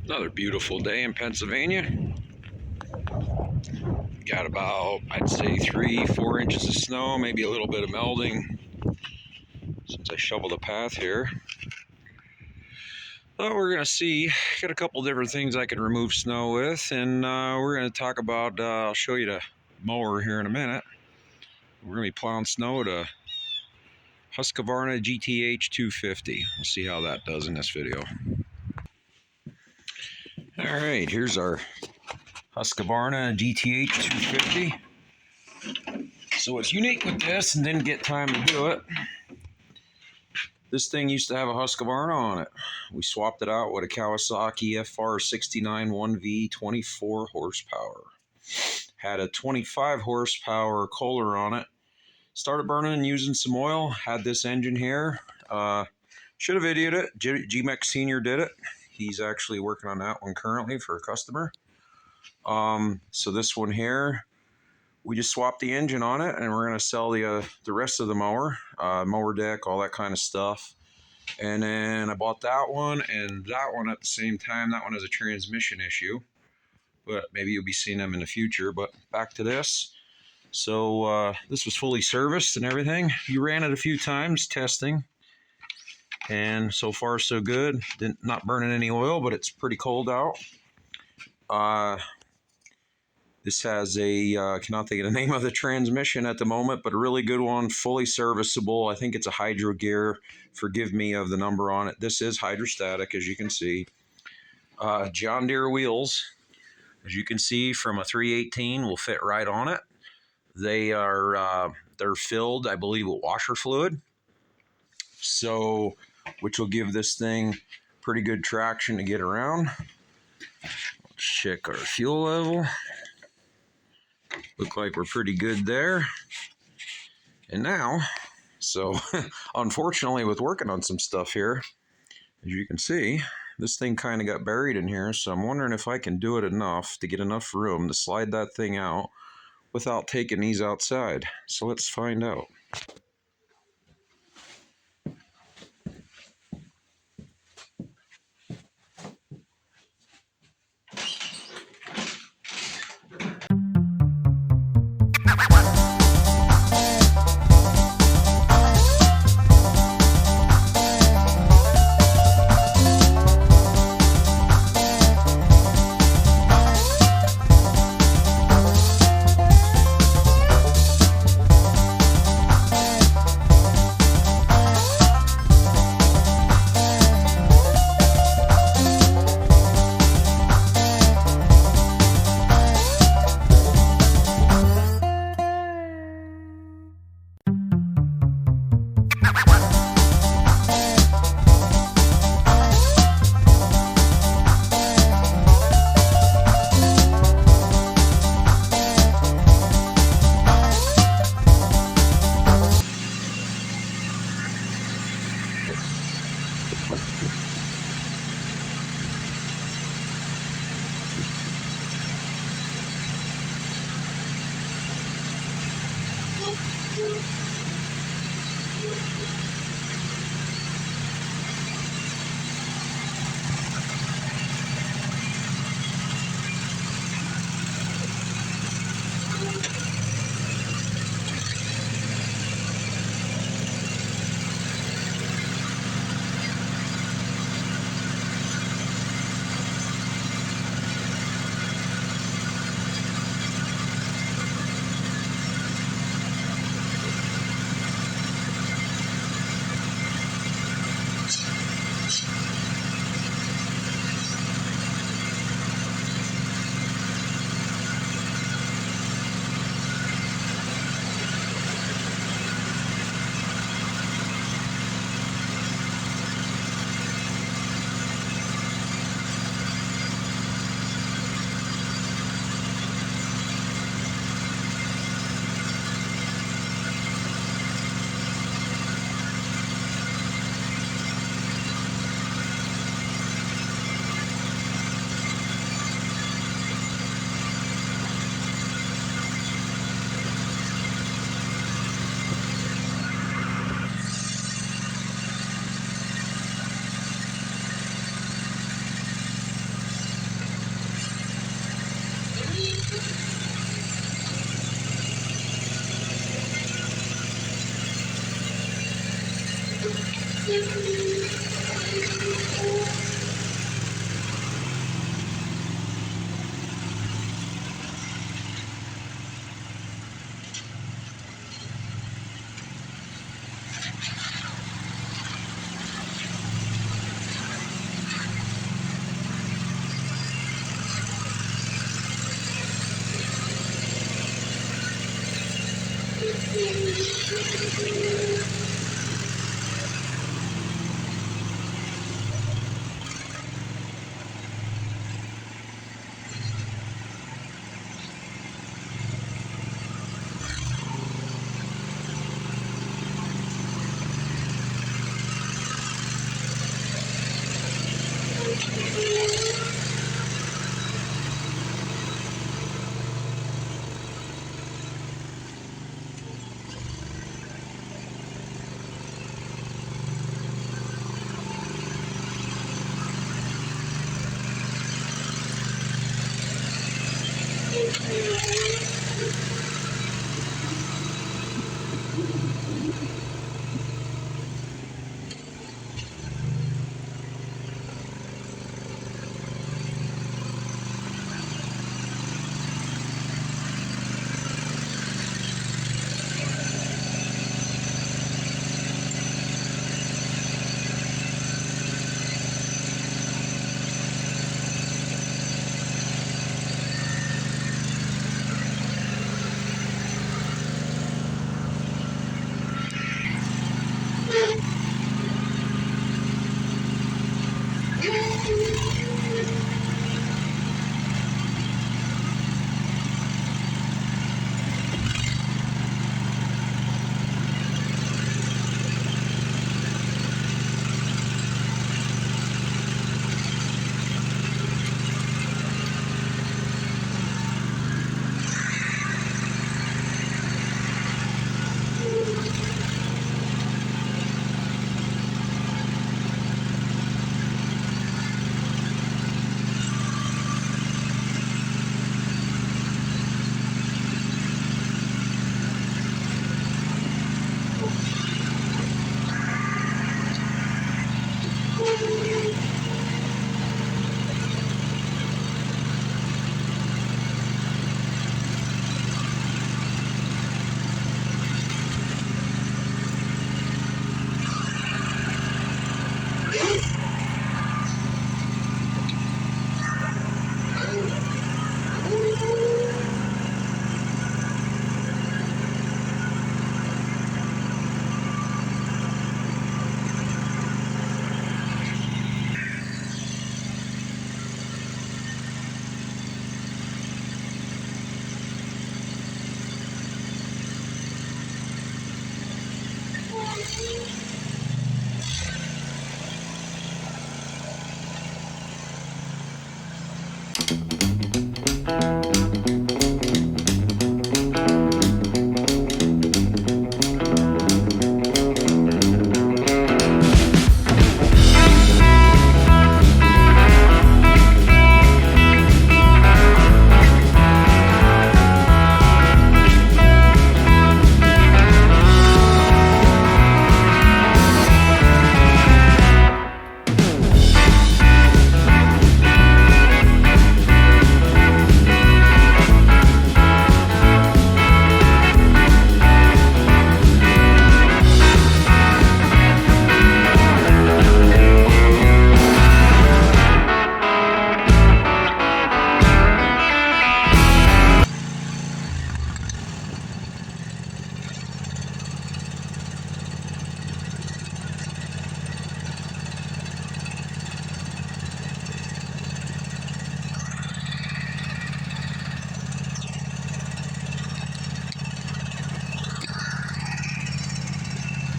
Another beautiful day in Pennsylvania. Got about, I'd say, 3-4 inches of snow, maybe a little bit of melting since I shoveled the path here. Well, we're going to see. Got a couple different things I can remove snow with, and we're going to talk about, I'll show you the mower here in a minute. We're going to be plowing snow at a Husqvarna GTH250. We'll see how that does in this video. All right, here's our Husqvarna GTH250. So what's unique with this, and didn't get time to do it, this thing used to have a Husqvarna on it. We swapped it out with a Kawasaki FR69 1V 24 horsepower. Had a 25 horsepower Kohler on it. Started burning and using some oil. Had this engine here. Should have videoed it. G-Mex Senior did it. He's actually working on that one currently for a customer. So this one here, we just swapped the engine on it, and we're going to sell the rest of the mower, mower deck, all that kind of stuff. And then I bought that one and that one at the same time. That one has a transmission issue, but maybe you'll be seeing them in the future. But back to this. So this was fully serviced and everything. You ran it a few times testing, and so far so good. Not burning any oil, but it's pretty cold out. This has a, cannot think of the name of the transmission at the moment, but a really good one, fully serviceable. I think it's a hydro gear. Forgive me of the number on it. This is hydrostatic, as you can see. John Deere wheels, as you can see, from a 318 will fit right on it. They are, they're filled, I believe, with washer fluid. So, which will give this thing pretty good traction to get around. Let's check our fuel level. Look like we're pretty good there. And now, so unfortunately with working on some stuff here, as you can see, this thing kind of got buried in here. So I'm wondering if I can do it enough to get enough room to slide that thing out without taking these outside. So let's find out.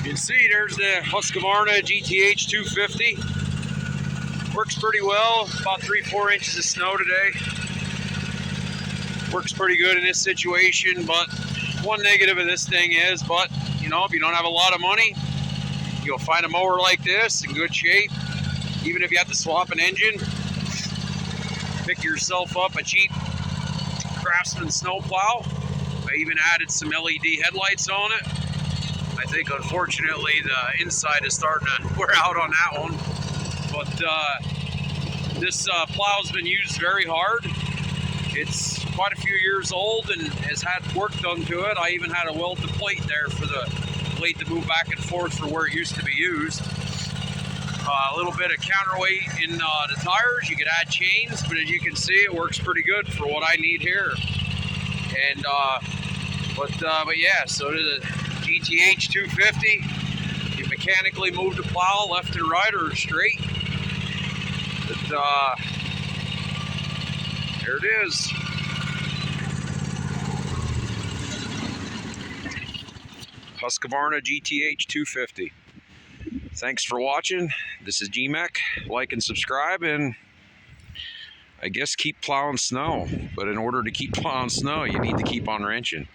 You can see there's the Husqvarna GTH250. Works pretty well, about 3-4 inches of snow today. Works pretty good in this situation, but one negative of this thing is, if you don't have a lot of money, you'll find a mower like this in good shape. Even if you have to swap an engine, pick yourself up a cheap Craftsman snow plow. I even added some LED headlights on it. I think unfortunately the inside is starting to wear out on that one. but this plow's been used very hard. It's quite a few years old and has had work done to it. I even had to weld the plate there for the blade to move back and forth for where it used to be used. A little bit of counterweight in the tires. You could add chains, but as you can see, it works pretty good for what I need here. And but yeah, so the GTH250. You mechanically move the plow left and right or straight. But there it is. Husqvarna GTH250. Thanks for watching. This is GMAC. Like and subscribe, and I guess keep plowing snow. But in order to keep plowing snow, you need to keep on wrenching.